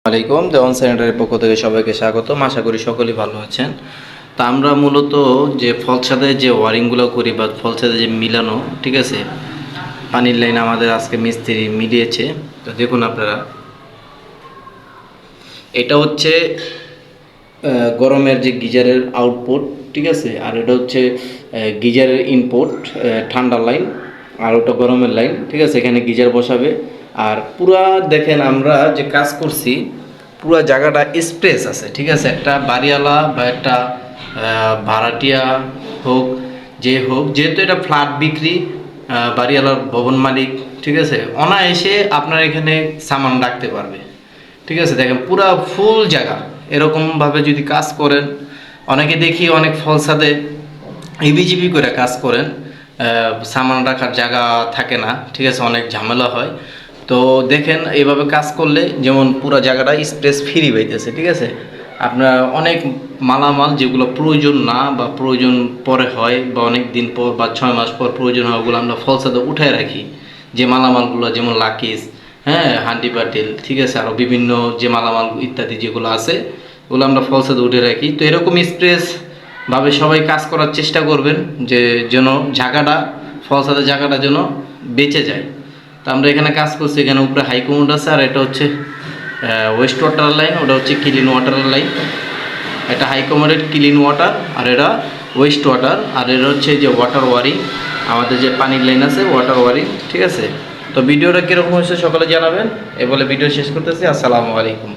আলাইকুম দেওয়ান স্যানিটারির পক্ষ থেকে সবাইকে স্বাগতম। আশা করি সকলেই ভালো আছেন। তা আমরা মূলত যে ফলছাদে যে ওয়ারিংগুলো করি বা ফলছাদে যে মিলানো, ঠিক আছে, পানির লাইন আমাদের আজকে মিস্ত্রি মিলিয়েছে। তো দেখুন আপনারা, এটা হচ্ছে গরমের যে গিজারের আউটপুট, ঠিক আছে, আর এটা হচ্ছে গিজারের ইনপুট, ঠান্ডার লাইন, আর ওটা গরমের লাইন, ঠিক আছে। এখানে গিজার বসাবে। আর পুরা দেখেন আমরা যে কাজ করছি, পুরা জায়গাটা স্পেস আছে, ঠিক আছে। একটা বাড়িওয়ালা বা একটা ভাড়াটিয়া হোক, যে হোক, যেহেতু এটা ফ্ল্যাট বিক্রি, বাড়িওয়ালার ভবন মালিক, ঠিক আছে, অনায়াসে আপনার এখানে সামান রাখতে পারবে, ঠিক আছে। দেখেন পুরা ফুল জায়গা এরকমভাবে যদি কাজ করেন, অনেকে দেখি অনেক ফলসাদে ইবিজিবি করে কাজ করেন, সামান রাখার জায়গা থাকে না, ঠিক আছে, অনেক ঝামেলা হয়। তো দেখেন এইভাবে কাজ করলে যেমন পুরো জায়গাটা স্পেস ফ্রি পাইতেছে, ঠিক আছে। আপনার অনেক মালামাল যেগুলো প্রয়োজন না বা প্রয়োজন পরে হয় বা অনেক দিন পর বা 6 মাস পর প্রয়োজন হয়, ওগুলো আমরা ফলসাদে উঠায় রাখি। যে মালামালগুলো যেমন লাকিস, হ্যাঁ, হান্ডি পাটিল, ঠিক আছে, আরও বিভিন্ন যে মালামাল ইত্যাদি যেগুলো আছে, ওগুলো আমরা ফলসাদে উঠে রাখি। তো এরকম স্পেস ভাবে সবাই কাজ করার চেষ্টা করবেন, যে যেন জায়গাটা, ফলসাদের জায়গাটা যেন বেঁচে যায়। তো আমরা এখানে কাজ করছি, এখানে উপরে হাই কমোড আছে, আর এটা হচ্ছে ওয়েস্ট ওয়াটার লাইন, ওটা হচ্ছে ক্লিন ওয়াটারের লাইন। এটা হাই কমোডেড ক্লিন ওয়াটার, আর এটা ওয়েস্ট ওয়াটার, আর এটা হচ্ছে যে ওয়াটার ওয়ারিং, আমাদের যে পানির লাইন আছে ওয়াটার ওয়ারিং, ঠিক আছে। তো ভিডিওটা কীরকম হয়েছে সকলে জানাবেন। এ বলে ভিডিও শেষ করতেছি। আসসালামু আলাইকুম।